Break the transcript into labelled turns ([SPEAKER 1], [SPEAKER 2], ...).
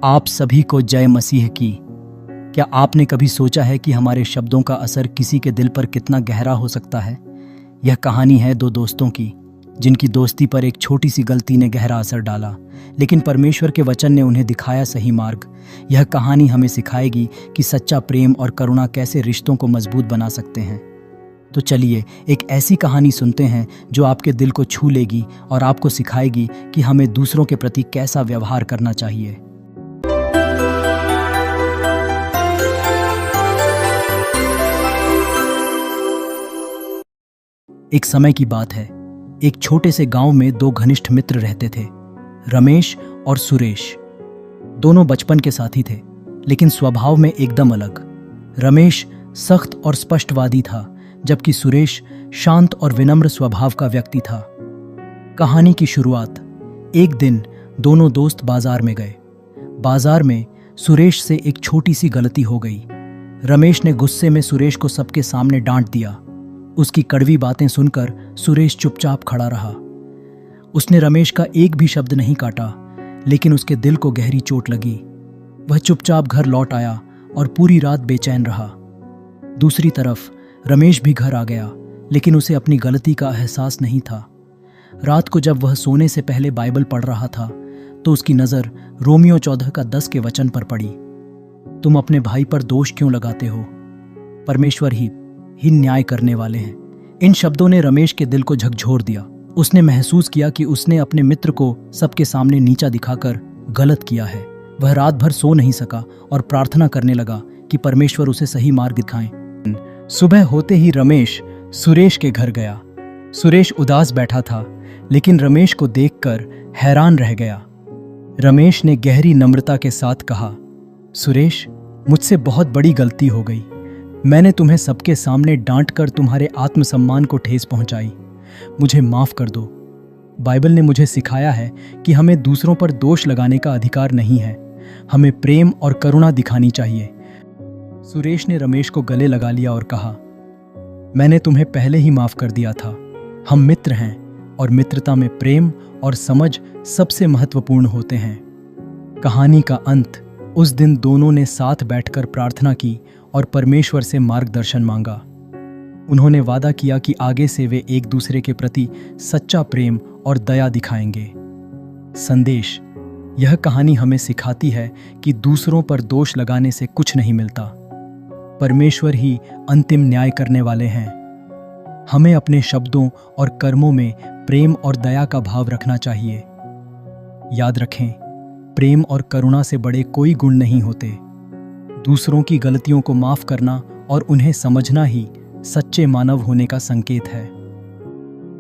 [SPEAKER 1] आप सभी को जय मसीह की। क्या आपने कभी सोचा है कि हमारे शब्दों का असर किसी के दिल पर कितना गहरा हो सकता है? यह कहानी है दो दोस्तों की, जिनकी दोस्ती पर एक छोटी सी गलती ने गहरा असर डाला, लेकिन परमेश्वर के वचन ने उन्हें दिखाया सही मार्ग। यह कहानी हमें सिखाएगी कि सच्चा प्रेम और करुणा कैसे रिश्तों को मजबूत बना सकते हैं। तो चलिए एक ऐसी कहानी सुनते हैं जो आपके दिल को छू लेगी और आपको सिखाएगी कि हमें दूसरों के प्रति कैसा व्यवहार करना चाहिए। एक समय की बात है। एक छोटे से गांव में दो घनिष्ठ मित्र रहते थे, रमेश और सुरेश। दोनों बचपन के साथी थे, लेकिन स्वभाव में एकदम अलग। रमेश सख्त और स्पष्टवादी था, जबकि सुरेश शांत और विनम्र स्वभाव का व्यक्ति था। कहानी की शुरुआत। एक दिन दोनों दोस्त बाजार में गए। बाजार में सुरेश से एक छोटी सी गलती हो गई। रमेश ने गुस्से में सुरेश को सबके सामने डांट दिया। उसकी कड़वी बातें सुनकर सुरेश चुपचाप खड़ा रहा। उसने रमेश का एक भी शब्द नहीं काटा, लेकिन उसके दिल को गहरी चोट लगी। वह चुपचाप घर लौट आया और पूरी रात बेचैन रहा। दूसरी तरफ रमेश भी घर आ गया, लेकिन उसे अपनी गलती का एहसास नहीं था। रात को जब वह सोने से पहले बाइबल पढ़ रहा था, तो उसकी नज़र रोमियो 14 का 10 के वचन पर पड़ी। तुम अपने भाई पर दोष क्यों लगाते हो? परमेश्वर ही न्याय करने वाले हैं। इन शब्दों ने रमेश के दिल को झकझोर दिया। उसने महसूस किया कि उसने अपने मित्र को सबके सामने नीचा दिखाकर गलत किया है। वह रात भर सो नहीं सका और प्रार्थना करने लगा कि परमेश्वर उसे सही मार्ग दिखाएं। सुबह होते ही रमेश सुरेश के घर गया। सुरेश उदास बैठा था, लेकिन रमेश को देखकर हैरान रह गया। रमेश ने गहरी नम्रता के साथ कहा, सुरेश, मुझसे बहुत बड़ी गलती हो गई। मैंने तुम्हें सबके सामने डांटकर तुम्हारे आत्मसम्मान को ठेस पहुंचाई। मुझे माफ कर दो। बाइबल ने मुझे सिखाया है कि हमें दूसरों पर दोष लगाने का अधिकार नहीं है। हमें प्रेम और करुणा दिखानी चाहिए। सुरेश ने रमेश को गले लगा लिया और कहा, मैंने तुम्हें पहले ही माफ कर दिया था। हम मित्र हैं और मित्रता में प्रेम और समझ सबसे महत्वपूर्ण होते हैं। कहानी का अंत। उस दिन दोनों ने साथ बैठकर प्रार्थना की और परमेश्वर से मार्गदर्शन मांगा। उन्होंने वादा किया कि आगे से वे एक दूसरे के प्रति सच्चा प्रेम और दया दिखाएंगे। संदेश। यह कहानी हमें सिखाती है कि दूसरों पर दोष लगाने से कुछ नहीं मिलता। परमेश्वर ही अंतिम न्याय करने वाले हैं। हमें अपने शब्दों और कर्मों में प्रेम और दया का भाव रखना चाहिए। याद रखें, प्रेम और करुणा से बड़े कोई गुण नहीं होते। दूसरों की गलतियों को माफ करना और उन्हें समझना ही सच्चे मानव होने का संकेत है।